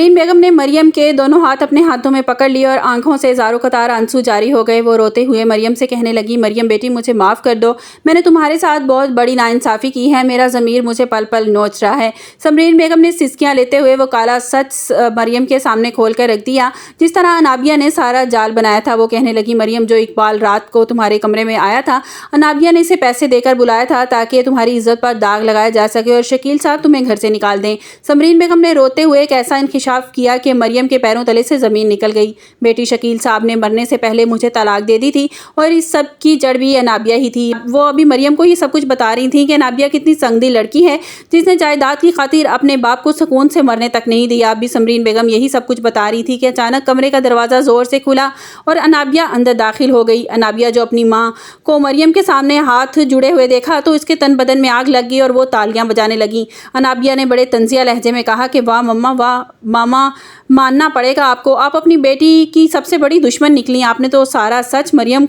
समरीन बेगम ने मरियम के दोनों हाथ अपने हाथों में पकड़ लिए और आंखों से ज़ारो कतार आंसू जारी हो गए। वो रोते हुए मरियम से कहने लगी, मरियम बेटी मुझे माफ़ कर दो, मैंने तुम्हारे साथ बहुत बड़ी नाइंसाफ़ी की है, मेरा ज़मीर मुझे पल पल नोच रहा है। समरीन बेगम ने सिसकियाँ लेते हुए वो काला सच मरियम के सामने खोल कर रख दिया जिस तरह अनाबिया ने सारा जाल बनाया था। वो कहने लगी, मरियम जो इकबाल रात को तुम्हारे कमरे में आया था, अनाबिया ने इसे पैसे देकर बुलाया था ताकि तुम्हारी इज्जत पर दाग लगाया जा सके और शकील साहब तुम्हें घर से निकाल दें। समरीन बेगम ने रोते हुए एक ऐसा इंकिशाफ किया कि मरियम के पैरों तले से ज़मीन निकल गई। बेटी शकील साहब ने मरने से पहले मुझे तलाक दे दी थी और इस सब की जड़ भी अनाबिया ही थी। वो अभी मरियम को ये सब कुछ बता रही थी कि अनाबिया कितनी संगदी लड़की है जिसने जायदाद की खातिर अपने बाप को सुकून से मरने तक नहीं दिया। अभी समरीन बेगम यही सब कुछ बता रही थी कि अचानक कमरे का दरवाज़ा ज़ोर से खुला और अनाबिया अंदर दाखिल हो गई। अनाबिया जो अपनी माँ को मरियम के सामने हाथ जुड़े हुए देखा तो इसके तन बदन में आग लग गई और वो तालियां बजाने लगी। अनाबिया ने बड़े तंजिया लहजे में कहा कि वाह मम्मा, वाह मामा, मानना पड़ेगा आपको, आप अपनी बेटी की सबसे बड़ी दुश्मन निकली। आपने तो सारा सच मरियम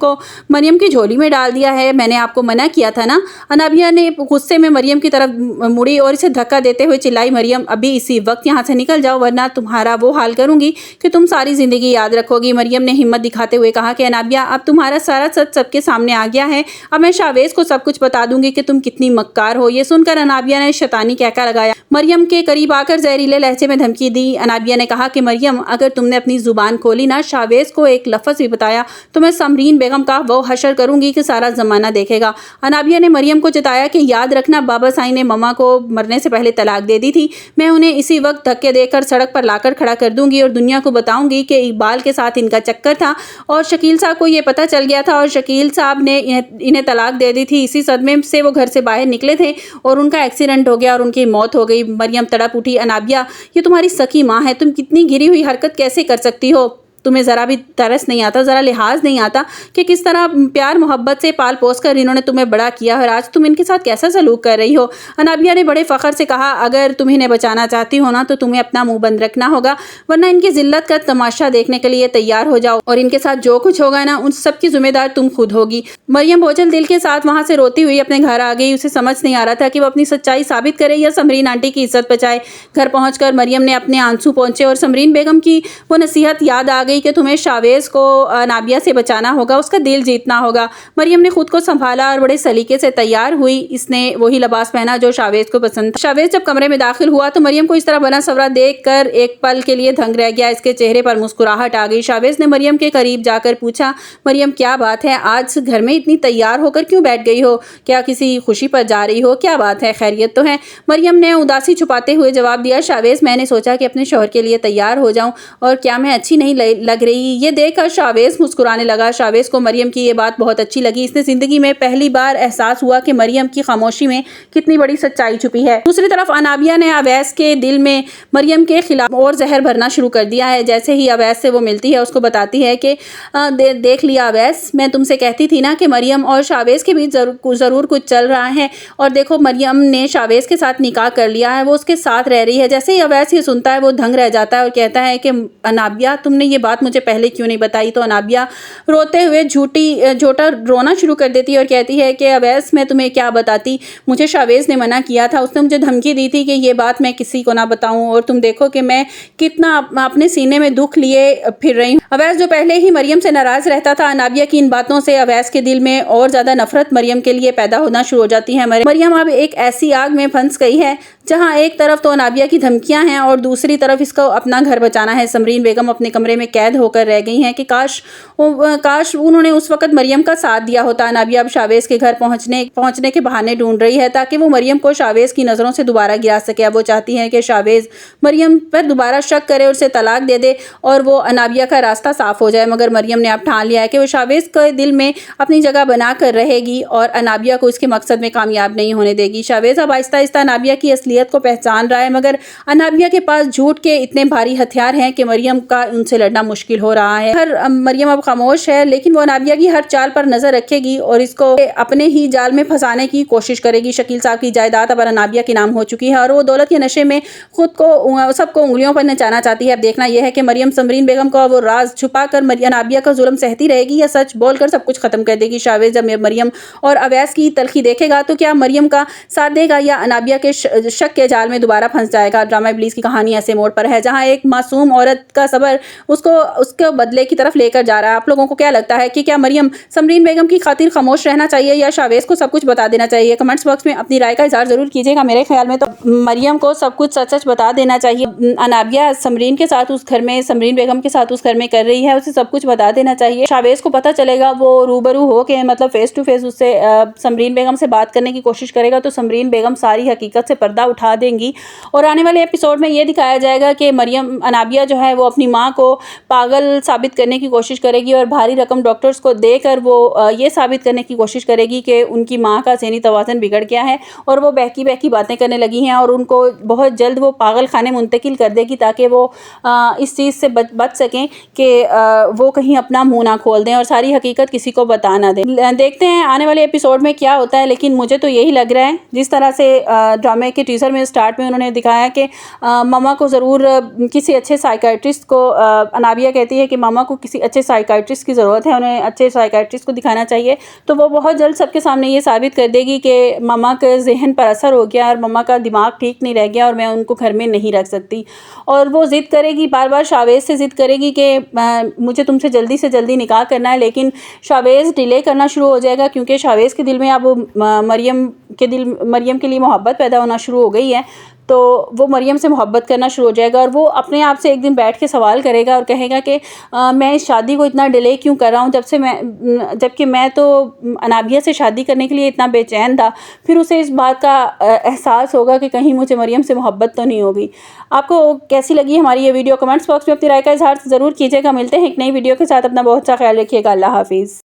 की झोली में डाल दिया है, मैंने आपको मना किया था ना। अनाबिया ने गुस्से में मरियम की तरफ मुड़ी और इसे धक्का देते हुए चिल्लाई, मरियम अभी इसी वक्त यहाँ से निकल जाओ वरना तुम्हारा वो हाल करूंगी कि तुम सारी ज़िंदगी याद रखोगी। मरियम ने हिम्मत दिखाते हुए कहा कि अनाबिया अब तुम्हारा सारा सच सबके सामने आ गया है, अब मैं शावेज़ को सब कुछ बता दूंगी कि तुम कितनी मक्कार हो। ये सुनकर अनाबिया ने शैतानी कहका लगाया। मरियम के करीब आकर जहरीले लहजे में धमकी दी। अनाबिया ने कहा कि मरियम अगर तुमने अपनी ज़ुबान खोली ना, शावेज़ को एक लफ्ज़ भी बताया तो मैं समरीन बेगम का वो हशर करूंगी कि सारा ज़माना देखेगा। अनाबिया ने मरियम को जताया कि याद रखना, बाबा साईं ने मम्मा को मरने से पहले तलाक दे दी थी, मैं उन्हें इसी वक्त धक्के देकर सड़क पर लाकर खड़ा कर दूंगी और दुनिया को बताऊंगी कि इकबाल के साथ इनका चक्कर था और शकील साहब को ये पता चल गया था और शकील साहब ने इन्हें तलाक दे दी थी। इसी सदमे से वो घर से बाहर निकले थे और उनका एक्सीडेंट हो गया और उनकी मौत हो गई। मरियम तड़प उठी, अनाबिया ये तुम्हारी सकी माँ है, तुम कितनी गिरी हुई हरकत कैसे कर सकती हो? तुम्हें ज़रा भी तरस नहीं आता, ज़रा लिहाज नहीं आता कि किस तरह प्यार मोहब्बत से पाल पोस कर इन्होंने तुम्हें बड़ा किया और आज तुम इनके साथ कैसा सलूक कर रही हो? अनाबिया ने बड़े फ़ख्र से कहा, अगर तुम इन्हें बचाना चाहती हो ना तो तुम्हें अपना मुंह बंद रखना होगा वरना इनकी जिल्लत का तमाशा देखने के लिए तैयार हो जाओ और इनके साथ जो कुछ होगा ना उन सब की जिम्मेदार तुम खुद होगी। मरियम बोझल दिल के साथ वहाँ से रोती हुई अपने घर आ गई। उसे समझ नहीं आ रहा था कि वो अपनी सच्चाई साबित करे या समरीन आंटी की इज्जत बचाए। घर पहुँच मरियम ने अपने आंसू पहुँचे और समरीन बेगम की वो नसीहत याद आ गई कि तुम्हें शावेज़ को अनाबिया से बचाना होगा, उसका दिल जीतना होगा। मरियम ने खुद को संभाला और बड़े सलीके से तैयार हुई। इसने वही लिबास पहना जो शावेज़ को पसंद था। शावेज़ जब कमरे में दाखिल हुआ तो मरियम को इस तरह बना सवरा देखकर एक पल के लिए दंग रह गया। इसके चेहरे पर मुस्कुराहट आ गई। शावेज़ ने मरियम के करीब जाकर पूछा, मरियम क्या बात है, आज घर में इतनी तैयार होकर क्यों बैठ गई हो? क्या किसी खुशी पर जा रही हो? क्या बात है, खैरियत तो है? मरियम ने उदासी छुपाते हुए जवाब दिया, शावेज़ मैंने सोचा कि अपने शौहर के लिए तैयार हो जाऊं और क्या मैं अच्छी नहीं लग रही? ये देखकर शावेज़ मुस्कुराने लगा। शावेज़ को मरियम की ये बात बहुत अच्छी लगी। इसने ज़िंदगी में पहली बार एहसास हुआ कि मरियम की खामोशी में कितनी बड़ी सच्चाई छुपी है। दूसरी तरफ अनाबिया ने अवैस के दिल में मरियम के खिलाफ और जहर भरना शुरू कर दिया है। जैसे ही अवैस से वो मिलती है उसको बताती है कि देख लिया अवैस, मैं तुमसे कहती थी ना कि मरियम और शावेज़ के बीच ज़रूर कुछ चल रहा है और देखो मरियम ने शावेज़ के साथ निकाह कर लिया है, वो उसके साथ रह रही है। जैसे ही अवैस ये सुनता है वो दंग रह जाता है और कहता है कि अनाबिया तुमने ये बात मुझे पहले क्यों नहीं बताई? तो अनाबिया रोते हुए झूठा रोना शुरू कर देती है और कहती है कि अवैस मैं तुम्हें क्या बताती, मुझे शावेज़ ने मना किया था, उसने मुझे धमकी दी थी कि ये बात मैं किसी को ना बताऊं और तुम देखो कि मैं कितना अपने सीने में दुख लिए फिर रही हूँ। अवैस जो पहले ही मरियम से नाराज़ रहता था, अनाबिया की इन बातों से अवैस के दिल में और ज़्यादा नफरत मरियम के लिए पैदा होना शुरू हो जाती है। मरियम अब एक ऐसी आग में फंस गई है जहाँ एक तरफ तो अनाबिया की धमकियाँ हैं और दूसरी तरफ इसको अपना घर बचाना है। समरीन बेगम अपने कमरे में कैद होकर रह गई हैं कि काश उन्होंने उस वक्त मरियम का साथ दिया होता। अनाबिया अब शावेज़ के घर पहुंचने के बहाने ढूंढ रही है ताकि वो मरियम को शावेज़ की नज़रों से दोबारा गिरा सके। अब वो चाहती है कि शावेज़ मरियम पर दोबारा शक करे और उसे तलाक दे दे और वो अनाबिया का रास्ता साफ हो जाए। मगर मरियम ने अब ठान लिया है कि वो शावेज़ के दिल में अपनी जगह बना कर रहेगी और अनाबिया को इसके मकसद में कामयाब नहीं होने देगी। शावेज़ अब आहिस्ता आहिस्ता अनाबिया की असलियत को पहचान रहा है मगर अनाबिया के पास झूठ के इतने भारी हथियार हैं कि मरियम का उनसे लड़ना मुश्किल हो रहा है। मरियम अब खामोश है लेकिन वो अनाबिया की हर चाल पर नजर रखेगी और इसको अपने ही जाल में फंसाने की कोशिश करेगी। शकील साहब की जायदाद अब अनाबिया के नाम हो चुकी है और वो दौलत के नशे में खुद को सबको उंगलियों पर नचाना चाहती है। अब देखना यह है कि मरियम समरीन बेगम को वो राज छुपा कर अनाबिया का जुल्म सहती रहेगी या सच बोलकर सब कुछ खत्म कर देगी। शावेज़ जब मरियम और अवैस की तलखी देखेगा तो क्या मरियम का साथ देगा या अनाबिया के शक के जाल में दोबारा फंस जाएगा। ड्रामा इब्लीस की कहानी ऐसे मोड़ पर है जहाँ एक मासूम औरत का सब्र उसके बदले की तरफ लेकर जा रहा है। आप लोगों को क्या लगता है कि क्या मरियम समरीन बेगम की खातिर खामोश रहना चाहिए या शावेज को सब कुछ बता देना चाहिए? कमेंट्स बॉक्स में अपनी राय का इजहार जरूर कीजिएगा। मेरे ख्याल में तो मरियम को सब कुछ सच सच बता देना चाहिए। अनाबिया समरीन के साथ उस घर में, समरीन बेगम के साथ उस घर में कर रही है, उसे सब कुछ बता देना चाहिए। शावेज को पता चलेगा, वो रूबरू हो के मतलब फेस टू फेस उससे समरीन बेगम से बात करने की कोशिश करेगा तो समरीन बेगम सारी हकीकत से पर्दा उठा देंगी। और आने वाले एपिसोड में ये दिखाया जाएगा कि मरियम अनाबिया जो है वो अपनी माँ को पागल साबित करने की कोशिश करेगी और भारी रकम डॉक्टर्स को देकर वो ये साबित करने की कोशिश करेगी कि उनकी माँ का ज़हनी तवाज़ुन बिगड़ गया है और वो बहकी बहकी बातें करने लगी हैं और उनको बहुत जल्द वो पागल खाने मुंतकिल कर देगी ताकि वो इस चीज़ से बच सकें कि वो कहीं अपना मुंह ना खोल दें और सारी हकीकत किसी को बता ना दें। देखते हैं आने वाले एपिसोड में क्या होता है, लेकिन मुझे तो यही लग रहा है जिस तरह से ड्रामे के टीजर में स्टार्ट में उन्होंने दिखाया कि मामा को ज़रूर किसी अच्छे साइकाइट्रिस्ट को, अनाबिया कहती है कि मामा को किसी अच्छे साइकाइट्रिस्ट की ज़रूरत है, उन्हें अच्छे साइकाइट्रिस्ट को दिखाना चाहिए। तो वो बहुत जल्द सबके सामने ये साबित कर देगी कि मामा के जहन पर असर हो गया और मामा का दिमाग ठीक नहीं रह गया और मैं उनको घर में नहीं रख सकती। और वो ज़िद करेगी, बार बार शावेज़ से ज़िद करेगी कि मुझे तुमसे जल्दी से जल्दी निकाह करना है, लेकिन शावेज़ डिले करना शुरू हो जाएगा क्योंकि शावेज़ के दिल में अब मरियम के लिए मोहब्बत पैदा होना शुरू हो गई है। तो वो मरियम से मोहब्बत करना शुरू हो जाएगा और वो अपने आप से एक दिन बैठ के सवाल करेगा और कहेगा कि मैं इस शादी को इतना डिले क्यों कर रहा हूँ जबकि मैं तो अनाबिया से शादी करने के लिए इतना बेचैन था। फिर उसे इस बात का एहसास होगा कि कहीं मुझे मरियम से मोहब्बत तो नहीं होगी। आपको कैसी लगी हमारी ये वीडियो? कमेंट्स बॉक्स में अपनी राय का इजहार ज़रूर कीजिएगा। मिलते हैं एक नई वीडियो के साथ। अपना बहुत सा ख्याल रखिएगा। अल्लाह हाफिज़।